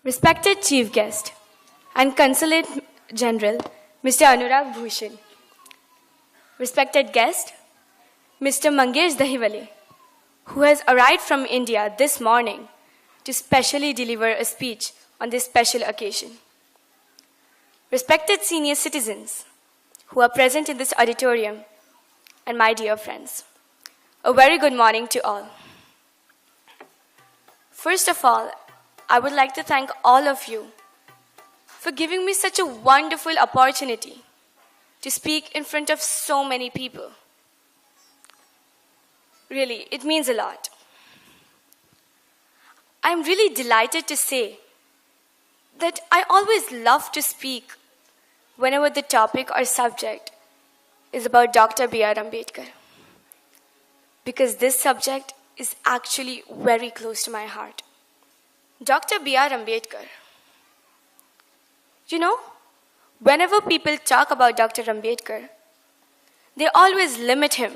Respected Chief Guest and Consulate General, Mr. Anurag Bhushan. Respected guest, Mr. Mangesh Dahiwale, who has arrived from India this morning to specially deliver a speech on this special occasion. Respected senior citizens who are present in this auditorium, and my dear friends, a very good morning to all. First of all, I would like to thank all of you for giving me such a wonderful opportunity to speak in front of so many people. Really, it means a lot. I'm really delighted to say that I always love to speak whenever the topic or subject is about Dr. B.R. Ambedkar, because this subject is actually very close to my heart. Dr. B.R. Ambedkar. You know, whenever people talk about Dr. Ambedkar, they always limit him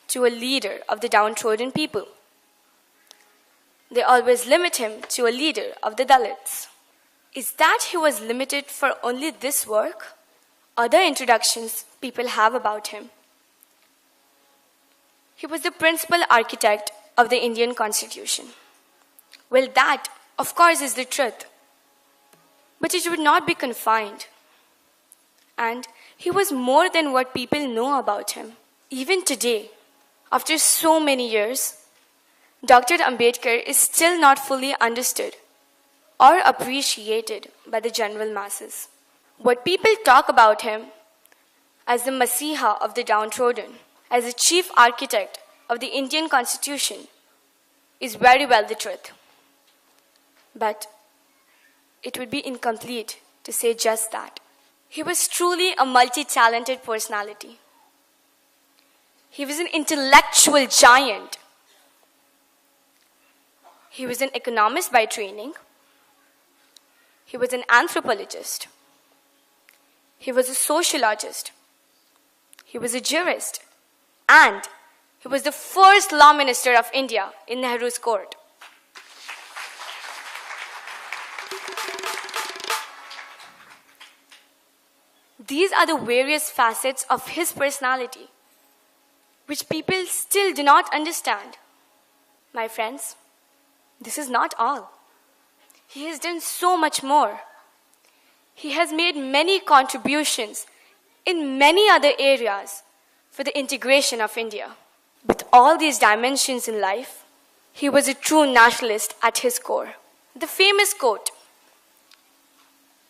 to a leader of the downtrodden people. They always limit him to a leader of the Dalits. Is that he was limited for only this work? Other introductions people have about him. He was the principal architect of the Indian Constitution. Well, that, of course, is the truth. But it would not be confined. And he was more than what people know about him. Even today, after so many years, Dr. Ambedkar is still not fully understood or appreciated by the general masses. What people talk about him as the Masiha of the downtrodden, as the chief architect of the Indian Constitution, is very well the truth. But it would be incomplete to say just that. He was truly a multi-talented personality. He was an intellectual giant. He was an economist by training. He was an anthropologist. He was a sociologist. He was a jurist. And he was the first law minister of India in Nehru's court. These are the various facets of his personality, which people still do not understand. My friends, this is not all. He has done so much more. He has made many contributions in many other areas for the integration of India. With all these dimensions in life, he was a true nationalist at his core. The famous quote,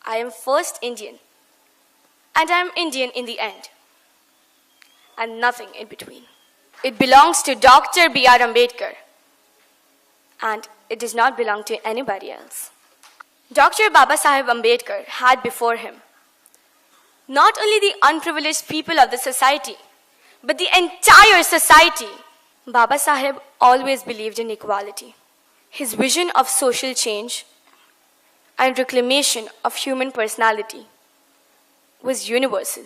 "I am first Indian, and I am Indian in the end, and nothing in between." It belongs to Dr. B.R. Ambedkar, and it does not belong to anybody else. Dr. Babasaheb Ambedkar had before him not only the unprivileged people of the society, but the entire society. Babasaheb always believed in equality. His vision of social change and reclamation of human personality was universal.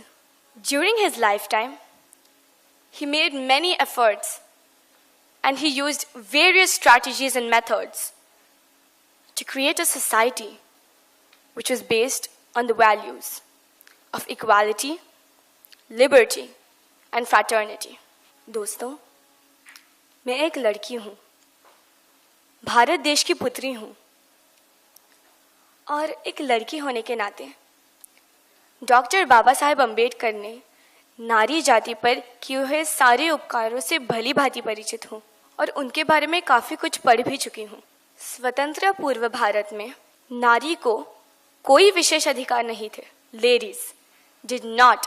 During his lifetime, he made many efforts and he used various strategies and methods to create a society which was based on the values of equality, liberty, and fraternity. दोस्तों, मैं एक लड़की हूँ, भारत देश की पुत्री हूँ, और एक लड़की होने के नाते डॉक्टर बाबा साहेब अम्बेडकर ने नारी जाति पर किए हुए सारे उपकारों से भली भांति परिचित हूँ और उनके बारे में काफ़ी कुछ पढ़ भी चुकी हूँ। स्वतंत्र पूर्व भारत में नारी को कोई विशेष अधिकार नहीं थे. Ladies did not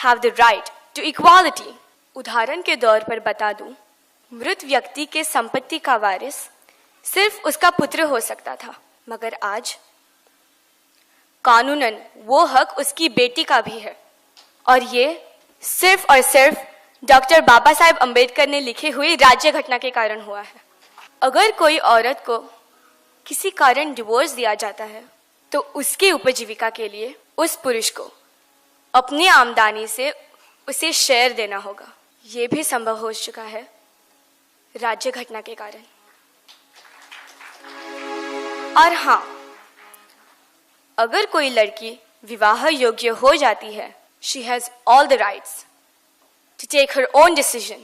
have the right to equality. उदाहरण के तौर पर बता दूं, मृत व्यक्ति के संपत्ति का वारिस सिर्फ उसका पुत्र हो सकता था, मगर आज कानूनन वो हक उसकी बेटी का भी है. और ये सिर्फ और सिर्फ डॉक्टर बाबा साहेब अम्बेडकर ने लिखी हुई राज्य घटना के कारण हुआ है. अगर कोई औरत को किसी कारण डिवोर्स दिया जाता है तो उसकी उपजीविका के लिए उस पुरुष को अपनी आमदनी से उसे शेयर देना होगा. ये भी संभव हो चुका है राज्य घटना के कारण. और हाँ, अगर कोई लड़की विवाह योग्य हो जाती है, she has all the rights to take her own decision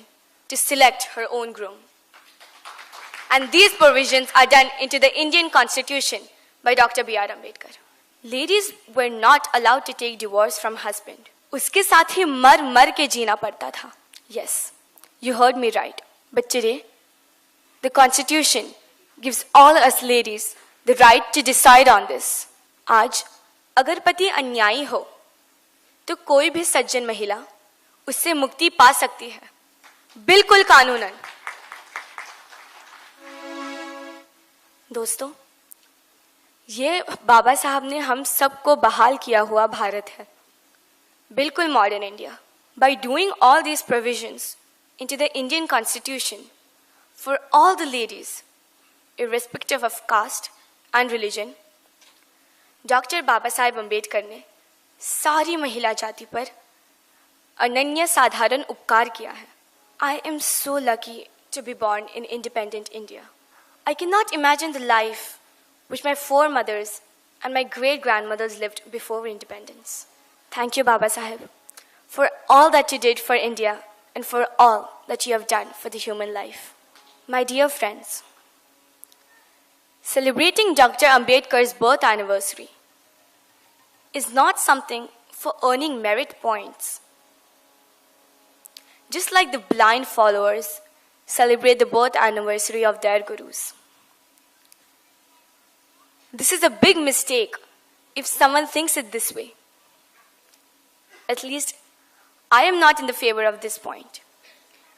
to select her own groom. And these provisions are done into the Indian Constitution by Dr. B.R. Ambedkar. Ladies were not allowed to take divorce from husband. उसके साथ ही मर मर के जीना पड़ता था. Yes, you heard me right. But today, the Constitution gives all us ladies the right to decide on this. आज अगर पति अन्यायी हो तो कोई भी सज्जन महिला उससे मुक्ति पा सकती है, बिल्कुल कानूनन. दोस्तों, ये बाबा साहब ने हम सबको बहाल किया हुआ भारत है, बिल्कुल modern India. By doing all these provisions into the Indian Constitution for all the ladies, irrespective of caste and religion, doctor Baba Saheb Ambedkar ने सारी महिला जाति पर अनन्य साधारण उपकार किया है. I am so lucky to be born in independent India. I cannot imagine the life which my foremothers and my great-grandmothers lived before independence. Thank you, Baba Sahib, for all that you did for India and for all that you have done for the human life. My dear friends, celebrating Dr. Ambedkar's birth anniversary is not something for earning merit points. Just like the blind followers celebrate the birth anniversary of their gurus. This is a big mistake if someone thinks it this way. At least, I am not in the favor of this point,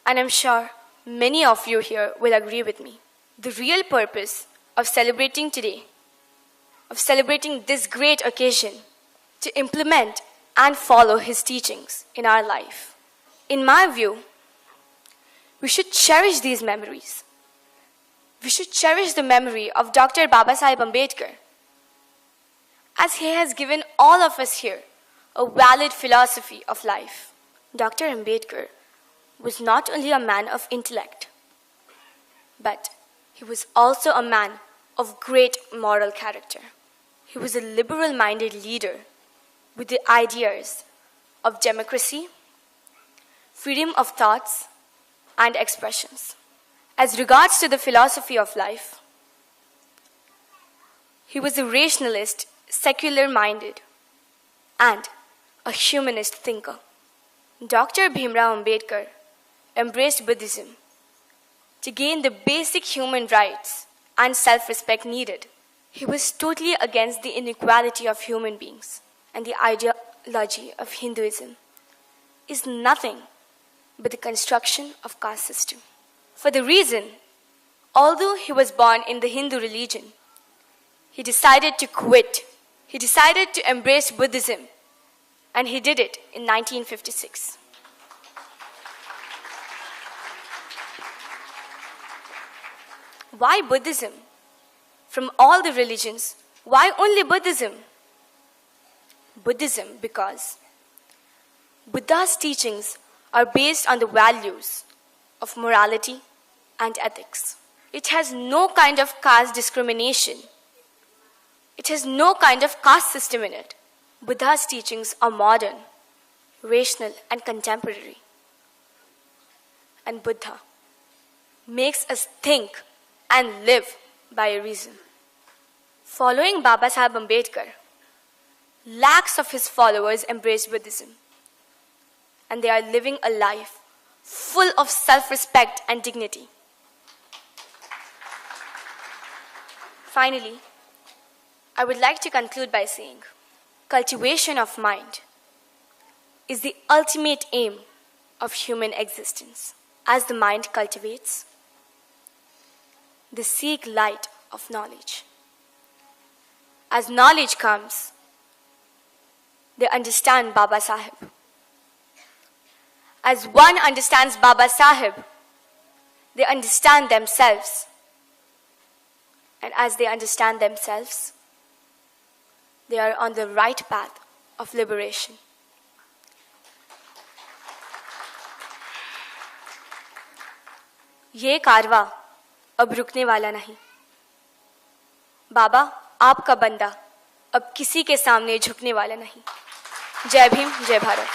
and I'm sure many of you here will agree with me. The real purpose of celebrating today, of celebrating this great occasion, to implement and follow his teachings in our life. In my view, we should cherish these memories. We should cherish the memory of Dr. Baba Sahib Ambedkar, as he has given all of us here a valid philosophy of life. Dr. Ambedkar was not only a man of intellect, but he was also a man of great moral character. He was a liberal-minded leader with the ideas of democracy, freedom of thoughts and expressions. As regards to the philosophy of life, he was a rationalist, secular-minded, and a humanist thinker. Dr. Bhimrao Ambedkar embraced Buddhism to gain the basic human rights and self-respect needed. He was totally against the inequality of human beings, and the ideology of Hinduism is nothing but the construction of caste system. For the reason, although he was born in the Hindu religion, he decided to quit. He decided to embrace Buddhism, and he did it in 1956. Why Buddhism? From all the religions, why only Buddhism? Buddhism because Buddha's teachings are based on the values of morality and ethics. It has no kind of caste discrimination. It has no kind of caste system in it. Buddha's teachings are modern, rational, and contemporary. And Buddha makes us think and live by a reason. Following Baba Sahib Ambedkar, lakhs of his followers embraced Buddhism, and they are living a life full of self-respect and dignity. Finally, I would like to conclude by saying, cultivation of mind is the ultimate aim of human existence. As the mind cultivates, they seek light of knowledge. As knowledge comes, they understand Baba Sahib. As one understands Baba Sahib, they understand themselves. And as they understand themselves, they are on the right path of liberation. ये कारवा अब रुकने वाला नहीं. बाबा, आपका बंदा अब किसी के सामने झुकने वाला नहीं। जय भीम, जय भारत।